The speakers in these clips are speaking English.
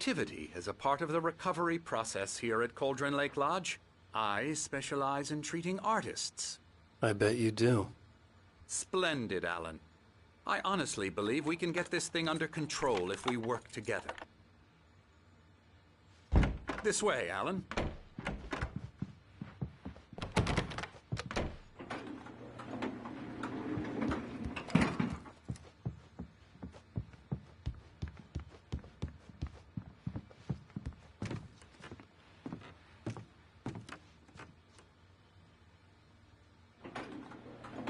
creativity is a part of the recovery process here at Cauldron Lake Lodge. I specialize in treating artists. I bet you do. Splendid, Alan. I honestly believe we can get this thing under control if we work together. This way, Alan.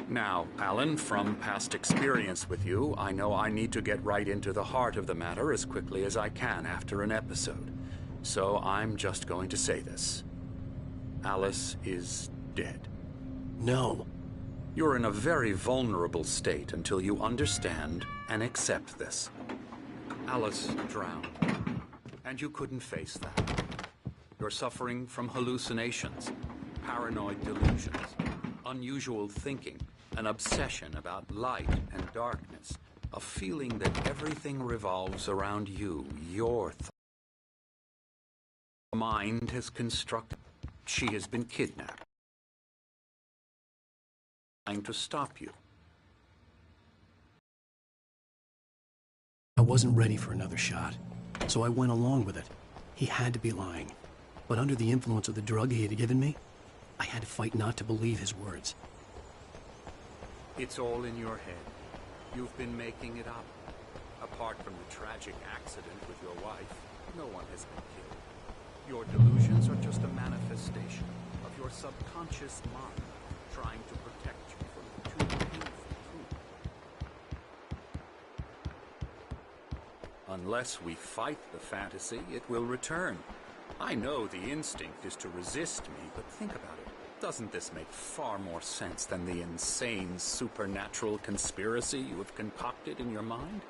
Now, Alan, from past experience with you, I know I need to get right into the heart of the matter as quickly as I can after an episode. So I'm just going to say this. Alice is dead. No. You're in a very vulnerable state until you understand and accept this. Alice drowned, and you couldn't face that. You're suffering from hallucinations, paranoid delusions, unusual thinking, an obsession about light and darkness, a feeling that everything revolves around you, your mind has constructed. She has been kidnapped, trying to stop you. I wasn't ready for another shot, so I went along with it. He had to be lying. But under the influence of the drug he had given me, I had to fight not to believe his words. It's all in your head. You've been making it up. Apart from the tragic accident with your wife, no one has been killed. Your delusions are just a manifestation of your subconscious mind trying to protect you from the too painful truth. Unless we fight the fantasy, it will return. I know the instinct is to resist me, but think about it. Doesn't this make far more sense than the insane supernatural conspiracy you have concocted in your mind?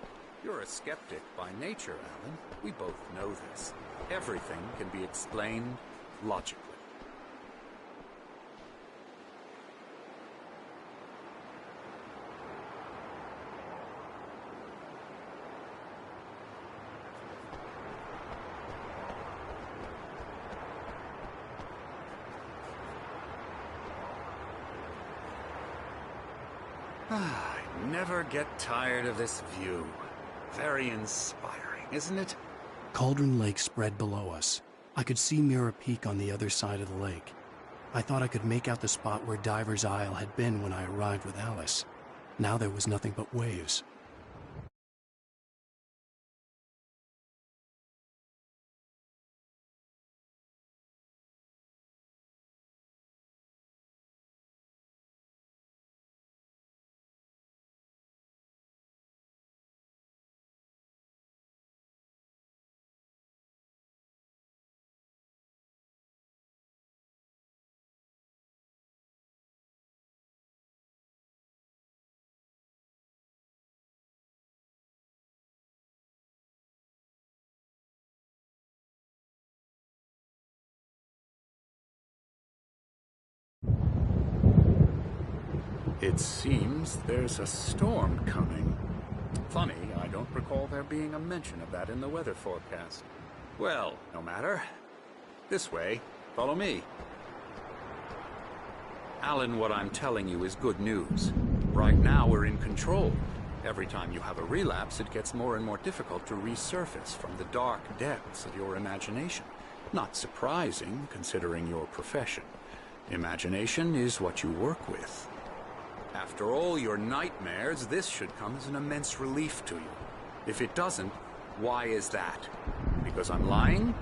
You're a skeptic by nature, Alan. We both know this. Everything can be explained logically. I never get tired of this view. Very inspiring, isn't it? Cauldron Lake spread below us. I could see Mirror Peak on the other side of the lake. I thought I could make out the spot where Diver's Isle had been when I arrived with Alice. Now there was nothing but waves. It seems there's a storm coming. Funny, I don't recall there being a mention of that in the weather forecast. Well, no matter. This way. Follow me. Alan, what I'm telling you is good news. Right now we're in control. Every time you have a relapse, it gets more and more difficult to resurface from the dark depths of your imagination. Not surprising, considering your profession. Imagination is what you work with. After all your nightmares, this should come as an immense relief to you. If it doesn't, why is that? Because I'm lying?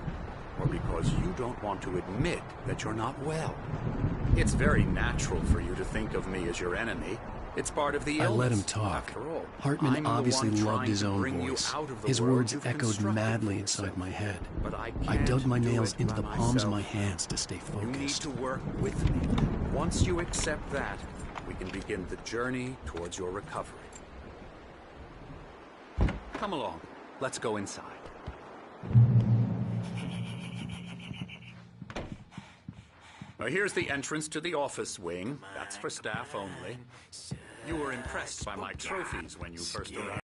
Or because you don't want to admit that you're not well? It's very natural for you to think of me as your enemy. It's part of the illness. I let him talk. After all, Hartman obviously loved his own voice. His words echoed madly inside my head. But I dug my nails into the palms of my hands to stay You need focused. to work with me. Once you accept that, we can begin the journey towards your recovery. Come along. Let's go inside. Now here's the entrance to the office wing. That's for staff only. You were impressed by my trophies when you first arrived.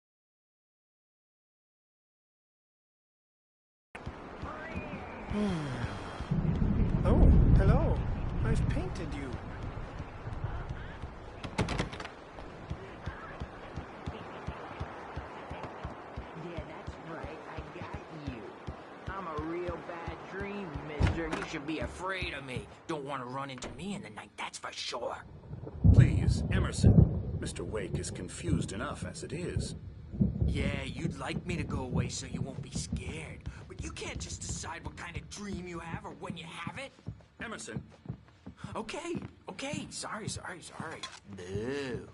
Oh, hello. I've painted you. Yeah, that's right. I got you. I'm a real bad dream, mister. You should be afraid of me. Don't want to run into me in the night, that's for sure. Please, Emerson. Mr. Wake is confused enough as it is. Yeah, you'd like me to go away so you won't be scared. But you can't just decide what kind of dream you have or when you have it. Emerson, Okay. Sorry. Boo.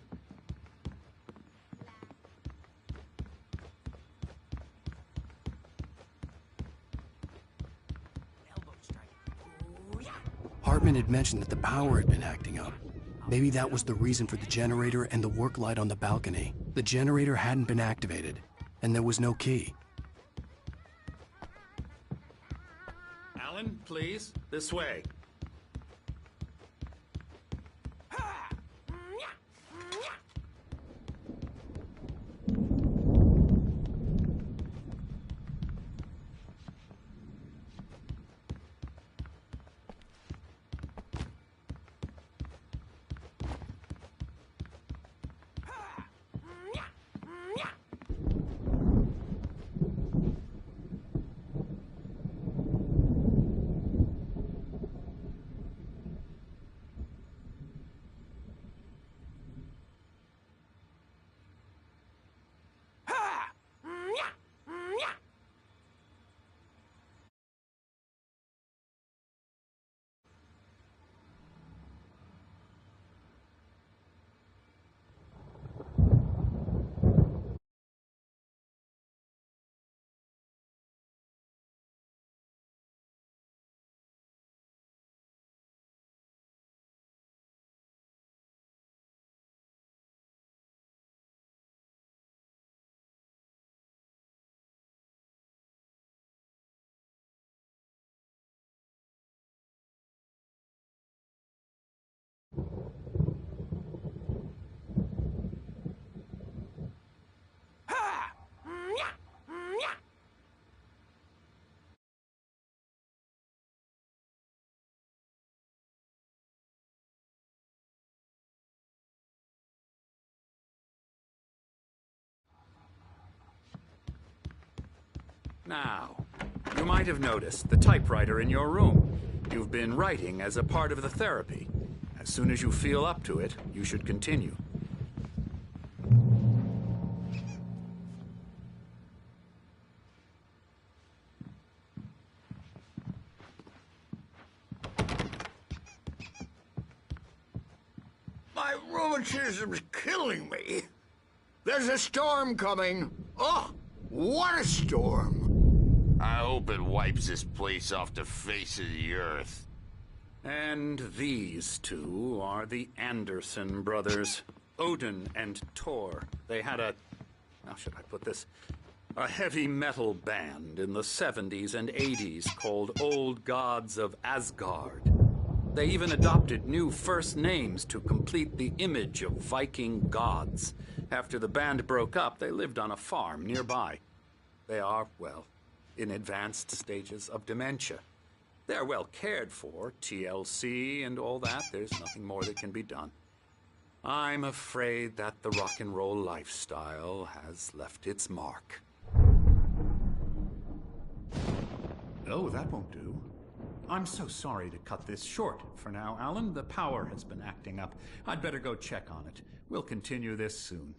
Elbow strike. Ooh, yeah. Hartman had mentioned that the power had been acting up. Maybe that was the reason for the generator and the work light on the balcony. The generator hadn't been activated, and there was no key. Alan, please, this way. Now, you might have noticed the typewriter in your room. You've been writing as a part of the therapy. As soon as you feel up to it, you should continue. My rheumatism's killing me. There's a storm coming. Oh, what a storm. I hope it wipes this place off the face of the earth. And these two are the Anderson brothers, Odin and Thor. They had how should I put this? A heavy metal band in the 70s and 80s called Old Gods of Asgard. They even adopted new first names to complete the image of Viking gods. After the band broke up, they lived on a farm nearby. They are, well, in advanced stages of dementia. They're well cared for, TLC and all that. There's nothing more that can be done. I'm afraid that the rock and roll lifestyle has left its mark. Oh, that won't do. I'm so sorry to cut this short for now, Alan. The power has been acting up. I'd better go check on it. We'll continue this soon.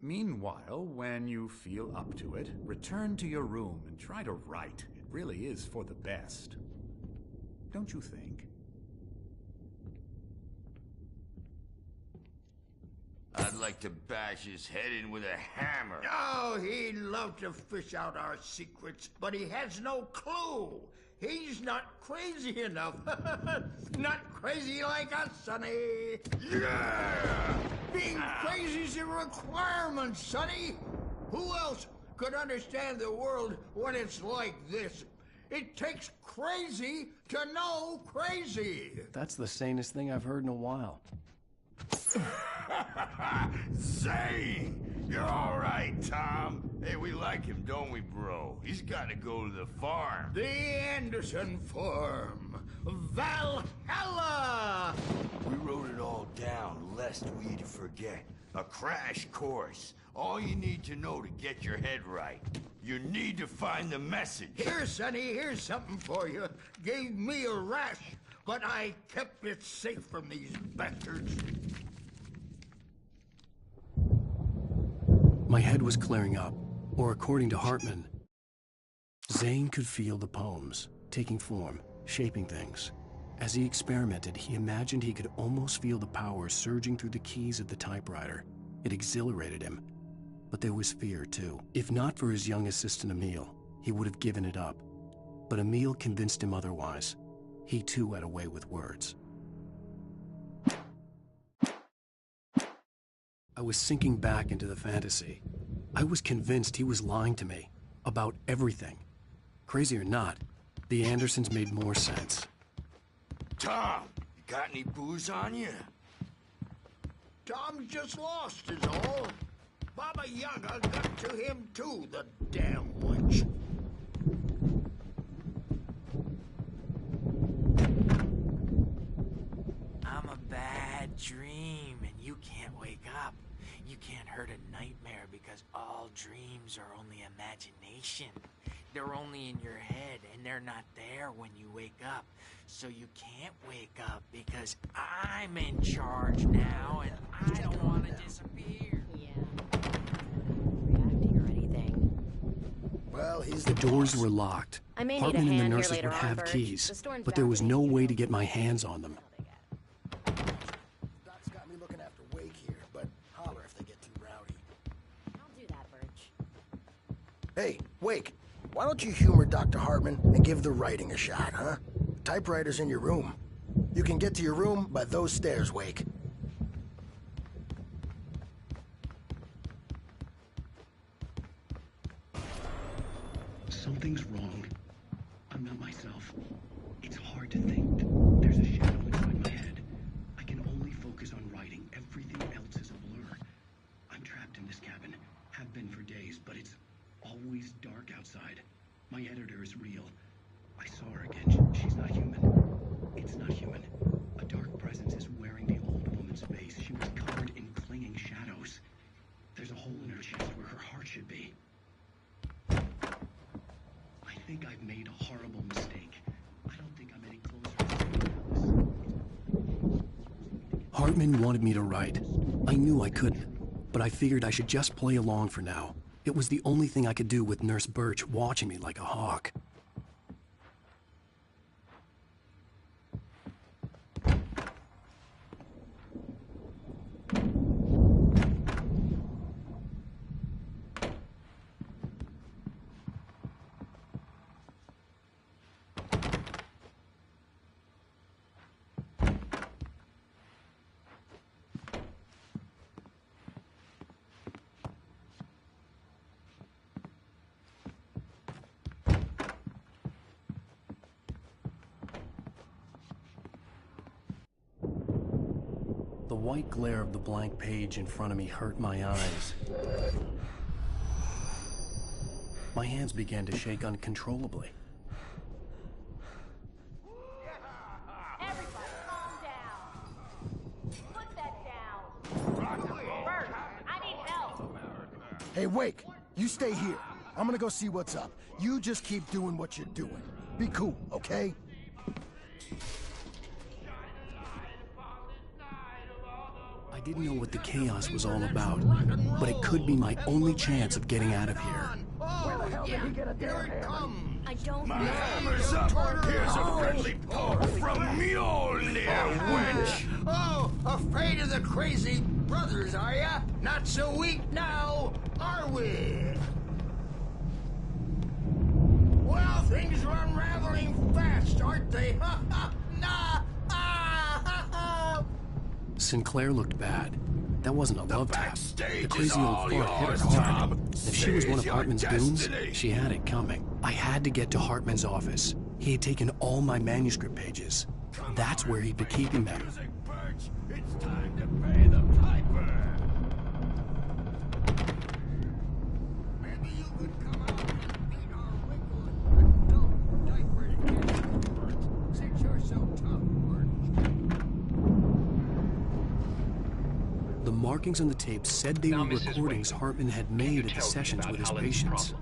Meanwhile, when you feel up to it, return to your room and try to write. It really is for the best. Don't you think? I'd like to bash his head in with a hammer. Oh, he'd love to fish out our secrets, but he has no clue. He's not crazy enough. Not crazy like us, Sonny. Yeah! Being crazy's a requirement, Sonny. Who else could understand the world when it's like this? It takes crazy to know crazy. That's the sanest thing I've heard in a while. Zane! You're all right, Tom. Hey, we like him, don't we, bro? He's got to go to the farm. The Anderson Farm. Valhalla! We wrote it all down, lest we'd forget. A crash course. All you need to know to get your head right. You need to find the message. Here, Sonny, here's something for you. Gave me a rash, but I kept it safe from these bastards. My head was clearing up, or according to Hartman, Zane could feel the poems, taking form, shaping things. As he experimented, he imagined he could almost feel the power surging through the keys of the typewriter. It exhilarated him. But there was fear, too. If not for his young assistant Emil, he would have given it up. But Emil convinced him otherwise. He too had a way with words. I was sinking back into the fantasy. I was convinced he was lying to me about everything. Crazy or not, the Andersons made more sense. Tom, you got any booze on you? Tom's just lost is all. Baba Yaga got to him too, the damn witch. I'm a bad dream, and you can't wake up. You can't hurt a nightmare because all dreams are only imagination. They're only in your head, and they're not there when you wake up. So you can't wake up because I'm in charge now, and I don't want to disappear. Yeah. Reacting or anything. Well, he's The doors were locked. I may need a Hartman and the hand here nurses later would on, have Birch. keys, The storm's but there bound was to no make way you to get my hands on them. Doc's got me looking after Wake here, but holler if they get too rowdy. I'll do that, Birch. Hey, Wake, why don't you humor Dr. Hartman and give the writing a shot, huh? Typewriter's in your room. You can get to your room by those stairs, Wake. Something's wrong. I'm not myself. It's hard to think. There's a shadow inside my head. I can only focus on writing. Everything else is a blur. I'm trapped in this cabin. Have been for days, but it's always dark outside. My editor is real. I saw her again. She's not human. It's not human. A dark presence is wearing the old woman's face. She was covered in clinging shadows. There's a hole in her chest where her heart should be. I think I've made a horrible mistake. I don't think I'm any closer to this. Hartman wanted me to write. I knew I couldn't, but I figured I should just play along for now. It was the only thing I could do with Nurse Birch watching me like a hawk. The white glare of the blank page in front of me hurt my eyes. My hands began to shake uncontrollably. Everybody, calm down. Put that down. Birch, I need help. Hey, Wake, you stay here. I'm gonna go see what's up. You just keep doing what you're doing. Be cool, okay? I didn't know what the chaos was all about, but it could be my only chance of getting out of here. Oh, yeah, here it comes. I don't My know. hammer's up. Here's a friendly poke from Mjolnir, wench. Oh, afraid of the crazy brothers, are ya? Not so weak now, are we? Well, things are unraveling fast, aren't they? Ha ha! Nah! Ah! Ha ha! Sinclair looked bad. That wasn't a love tap. backstage The is crazy all old fart hit yours, her hard. Tom. If she was one of Seize your Hartman's goons, destiny. she had it coming. I had to get to Hartman's office. He had taken all my manuscript pages. That's where he'd been keeping them. torch! It's time to pay the piper! Maybe you could come out and beat our wrinkled adult diapered kids, since you're so tough, The markings on the tape said they were recordings Hartman had made at the sessions with his patients.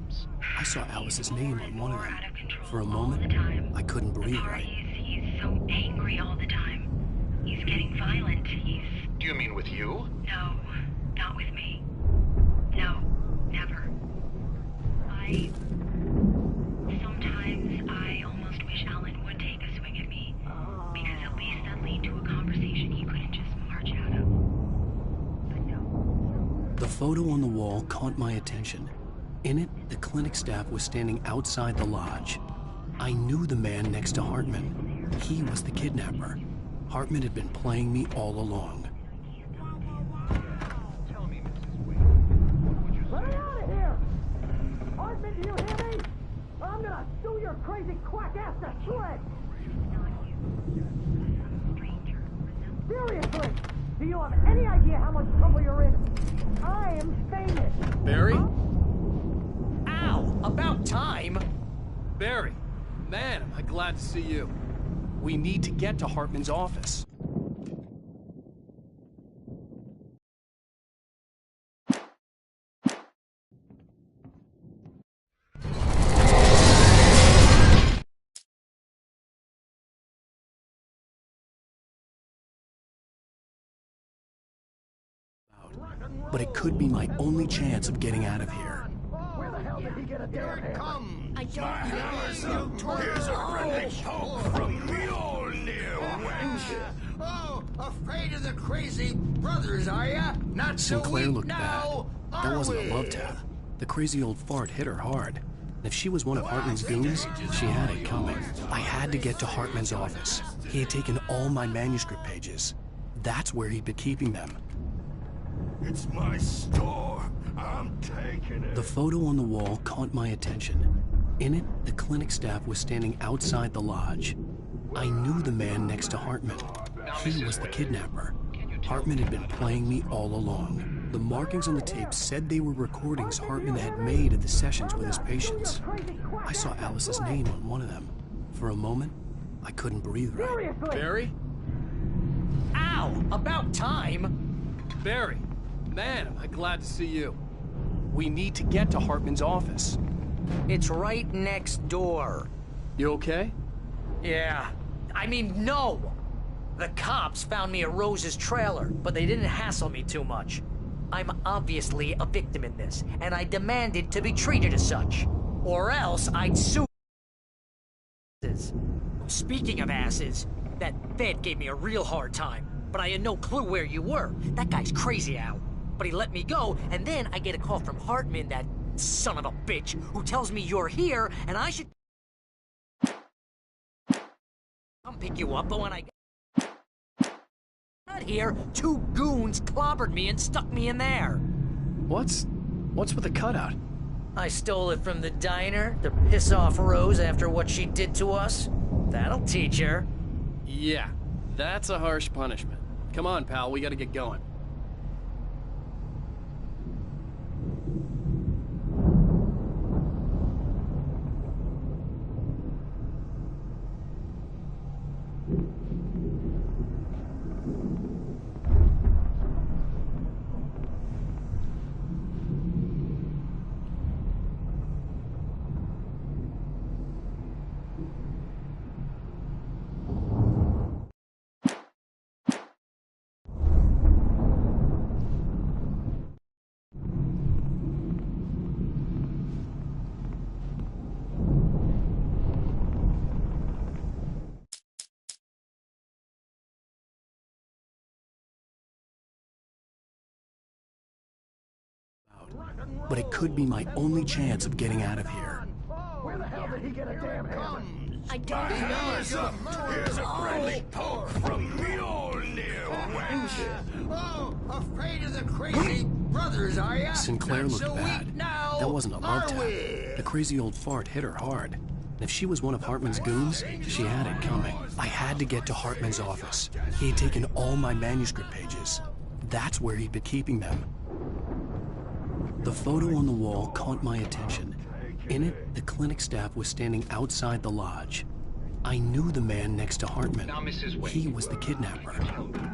I saw Alice's name on one of them. For a moment, I couldn't breathe right. He's so angry all the time. He's getting violent. Do you mean with you? No, not with me. No, never. Sometimes I almost wish Alan would take a swing at me. Because at least that'd lead to a conversation he couldn't just march out of. But no. The photo on the wall caught my attention. In it, the clinic staff was standing outside the lodge. I knew the man next to Hartman. He was the kidnapper. Hartman had been playing me all along. Tell me, Mrs. Wayne. Let me out of here! Hartman, do you hear me? I'm gonna sue your crazy quack ass to shreds! Seriously! Do you have any idea how much trouble you're in? I am famous! Barry? Huh? Ow! About time! Barry, man, am I glad to see you. We need to get to Hartman's office. But it could be my only chance of getting out of here. Where the hell did he get a damn hammer? come. I don't My hammer's up. Here's a friendly poke from the old near wench. Oh, afraid of the crazy brothers, are ya? Not so Sinclair weak looked now, bad. That are wasn't we? a love tap. The crazy old fart hit her hard. If she was one of Hartman's goons, she had it coming. I had to get to Hartman's office. He had taken all my manuscript pages. That's where he'd been keeping them. It's my store. I'm taking it. The photo on the wall caught my attention. In it, the clinic staff was standing outside the lodge. I knew the man next to Hartman. He was the kidnapper. Hartman had been playing me all along. The markings on the tape said they were recordings Hartman had made at the sessions with his patients. I saw Alice's name on one of them. For a moment, I couldn't breathe right. Seriously! Barry? Ow! About time! Barry, man, am I glad to see you. We need to get to Hartman's office. It's right next door. You okay? Yeah. I mean, no! The cops found me at Rose's trailer, but they didn't hassle me too much. I'm obviously a victim in this, and I demanded to be treated as such. Or else I'd sue. Speaking of asses, that Fed gave me a real hard time, but I had no clue where you were. That guy's crazy, Al. But he let me go, and then I get a call from Hartman, that son of a bitch, who tells me you're here, and I should come pick you up, but when I got here, two goons clobbered me and stuck me in there. What's with the cutout? I stole it from the diner to piss off Rose after what she did to us. That'll teach her. Yeah, that's a harsh punishment. Come on, pal, we gotta get going. But it could be my only chance of getting out of here. Where the hell did he get a damn hammer? I don't My hammer's up. Here's a friendly poke from the old near wench. Oh, afraid of the crazy brothers, are ya? Sinclair Not looked so bad. weak now, That wasn't a love are tap. we? The crazy old fart hit her hard. If she was one of Hartman's goons, she had it coming. I had to get to Hartman's office. He had taken all my manuscript pages. That's where he'd been keeping them. The photo on the wall caught my attention. In it, the clinic staff was standing outside the lodge. I knew the man next to Hartman. Now, Mrs. Wade. He was the kidnapper.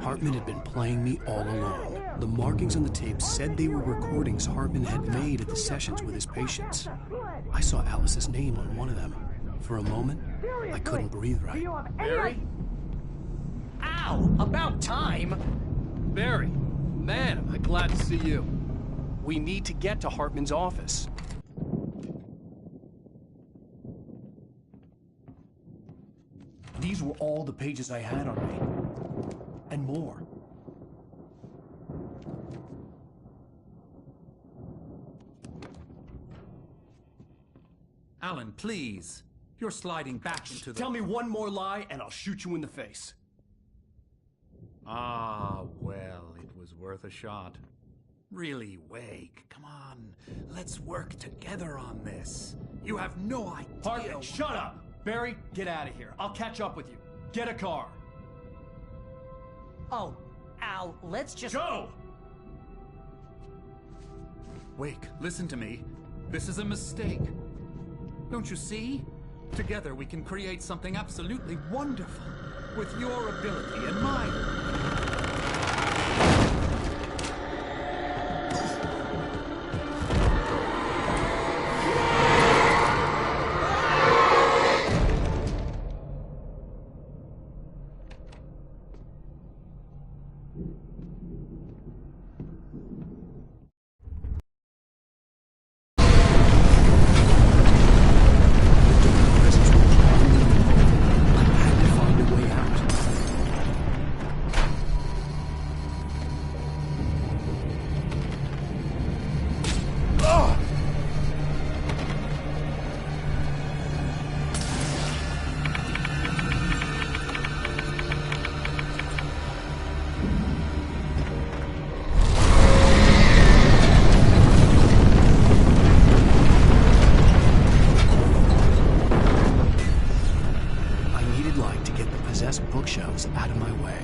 Hartman had been playing me all along. The markings on the tape said they were recordings Hartman had made at the sessions with his patients. I saw Alice's name on one of them. For a moment, I couldn't breathe right. Barry? Ow! About time! Barry, man, am I glad to see you. We need to get to Hartman's office. These were all the pages I had on me. And more. Alan, please. You're sliding back into the... Tell me one more lie and I'll shoot you in the face. Ah, well, it was worth a shot. Really, Wake, come on. Let's work together on this. You have no idea... Hartman, shut up! Barry, get out of here. I'll catch up with you. Get a car. Oh, Al, let's just... Go! Wake, listen to me. This is a mistake. Don't you see? Together we can create something absolutely wonderful. With your ability and mine. Bookshelves out of my way.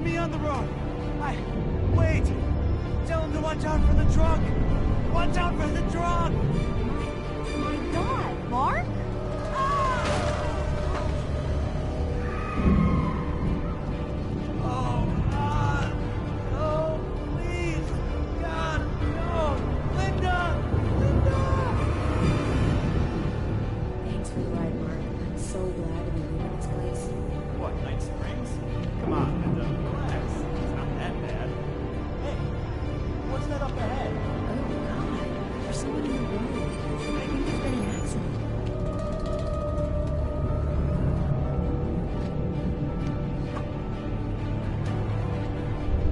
me on the road. Wait. Tell him to watch out for the drunk. Watch out for the drunk. My God, Mark? Oh, God. No, please. God, no. Linda! Linda! Thanks for the ride, Mark. I'm so glad to be leaving this place. What, Night Springs? Come on, Linda. Relax. It's not that bad. Hey, what's that up ahead? Oh, God. There's someone in the road. I think there's been an accident.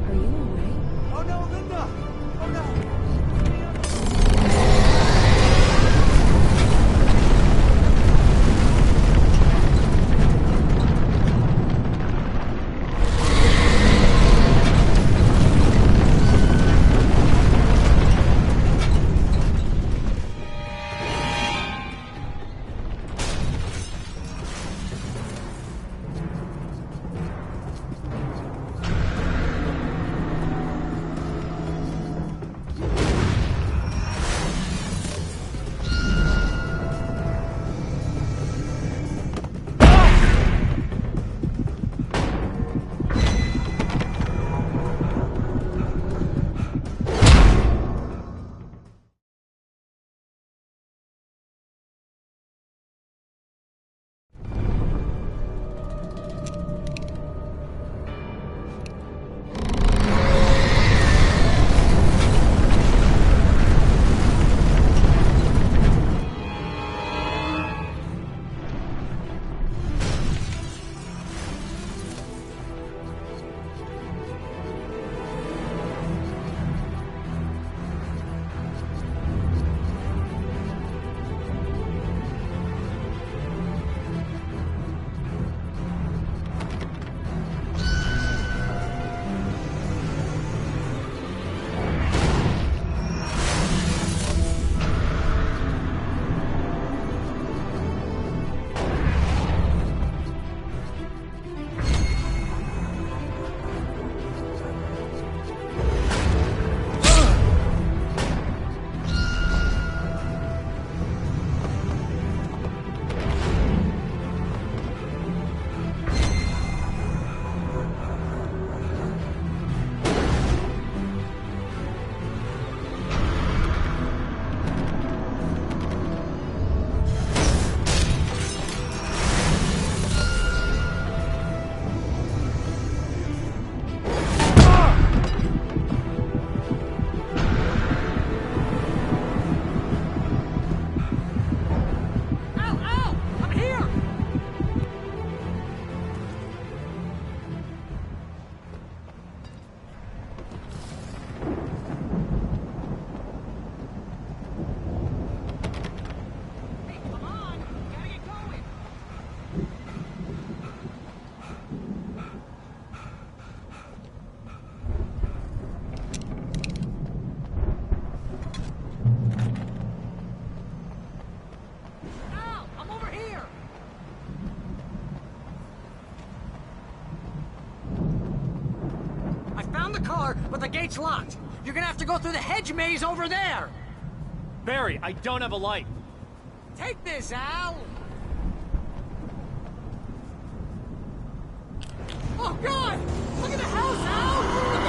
Are you alright? Oh, no, Linda! Oh, no! But the gate's locked. You're gonna have to go through the hedge maze over there. Barry, I don't have a light. Take this, Al. Oh, God! Look at the house, Al! Look at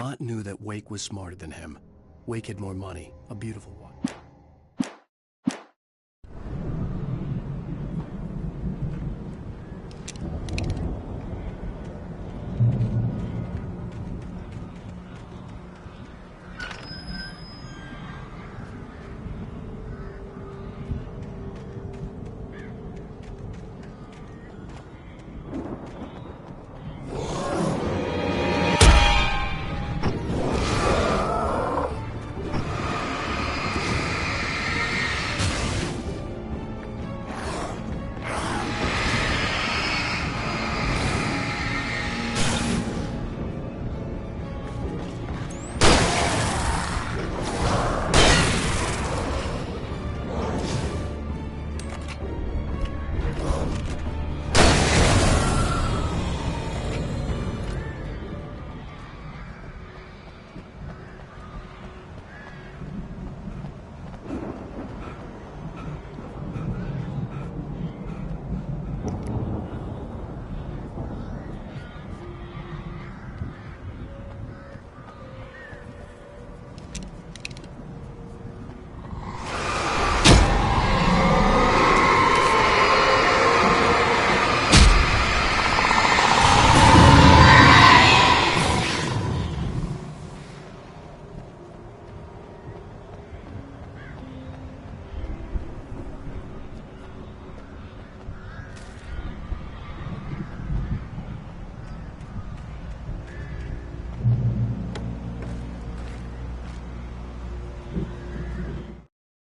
Mott knew that Wake was smarter than him. Wake had more money, a beautiful wife.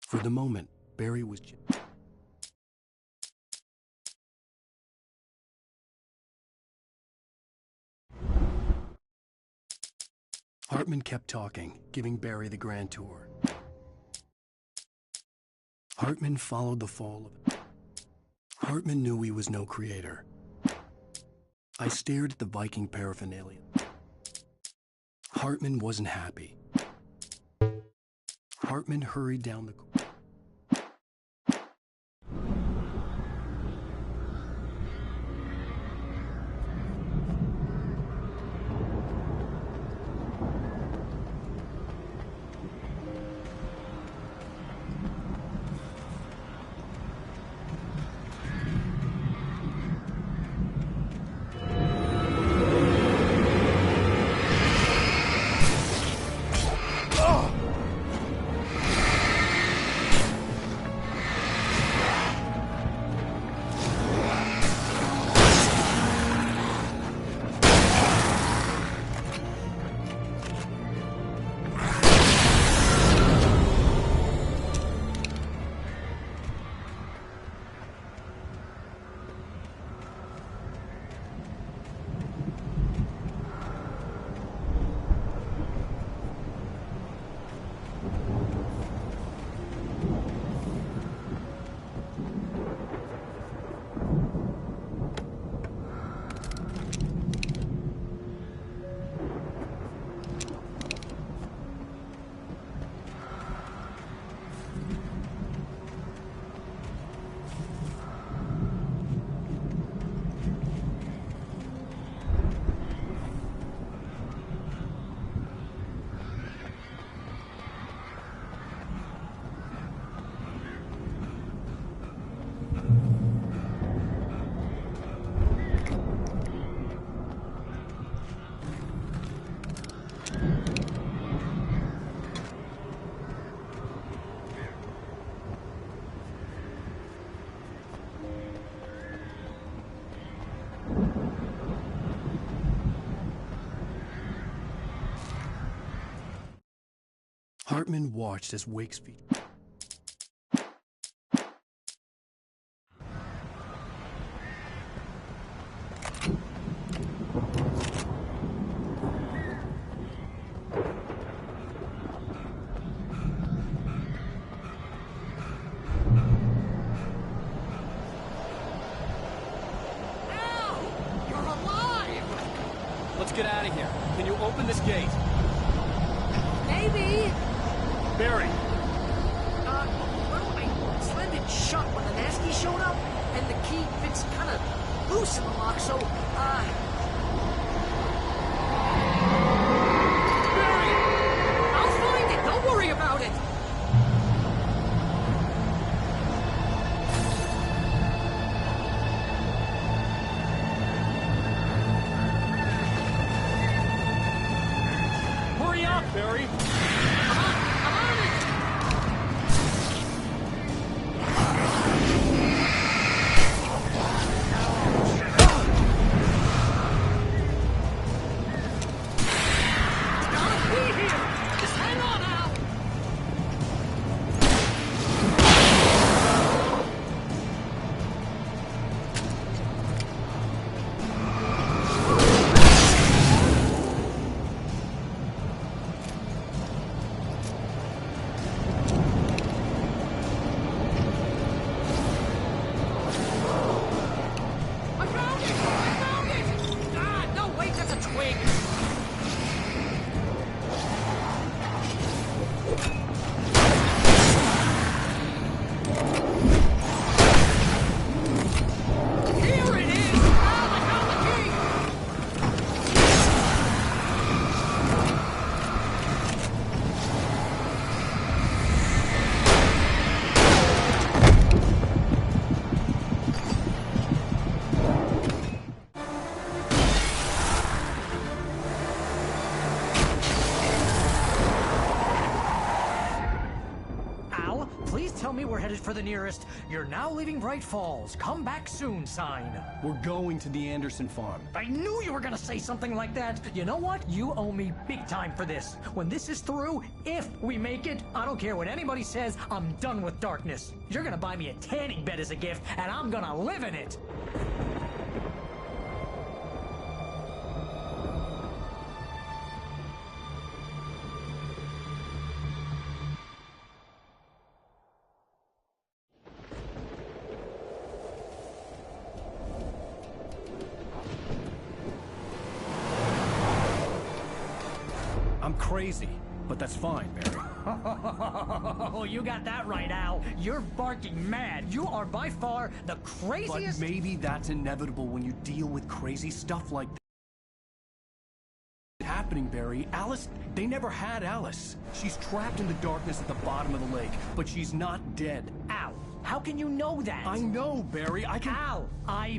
For the moment, Barry was just... Hartman kept talking, giving Barry the grand tour. Hartman followed the fall of it. Hartman knew he was no creator. I stared at the Viking paraphernalia. Hartman wasn't happy. Hartman hurried down the corridor. Hartman watched as Wake's feet... Let's get out of here. Can you open this gate? Maybe. Barry. Well, I slammed it shut when the Nasty showed up, and the key fits kind of loose in the lock, so, Barry. Tell me we're headed for the nearest "You're now leaving Bright Falls. Come back soon" sign. We're going to the Anderson farm. I knew you were gonna say something like that. You know what? You owe me big time for this. When this is through, if we make it, I don't care what anybody says, I'm done with darkness. You're gonna buy me a tanning bed as a gift, and I'm gonna live in it. I'm crazy, but that's fine, Barry. Oh, you got that right, Al. You're barking mad. You are by far the craziest... But maybe that's inevitable when you deal with crazy stuff like that. Happening, Barry. Alice, they never had Alice. She's trapped in the darkness at the bottom of the lake, but she's not dead. Al, how can you know that? I know, Barry. I can... Al,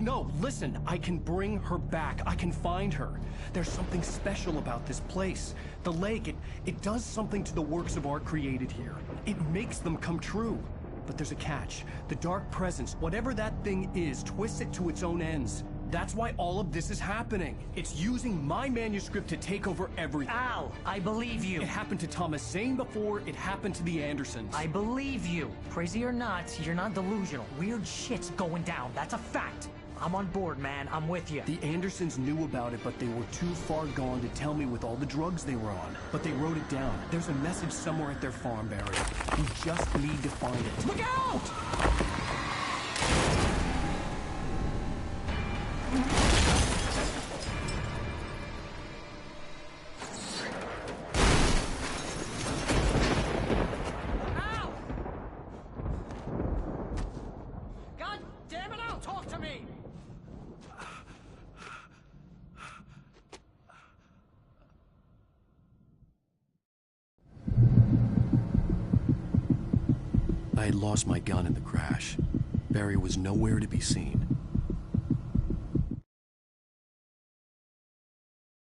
No, listen. I can bring her back. I can find her. There's something special about this place. The lake, it does something to the works of art created here. It makes them come true. But there's a catch. The dark presence, whatever that thing is, twists it to its own ends. That's why all of this is happening. It's using my manuscript to take over everything. Al, I believe you. It happened to Thomas Zane before, it happened to the Andersons. I believe you. Crazy or not, you're not delusional. Weird shit's going down. That's a fact. I'm on board, man. I'm with you. The Andersons knew about it, but they were too far gone to tell me with all the drugs they were on. But they wrote it down. There's a message somewhere at their farm, Barry. We just need to find it. Look out! Al! God damn it, Al, talk to me! I had lost my gun in the crash. Barry was nowhere to be seen.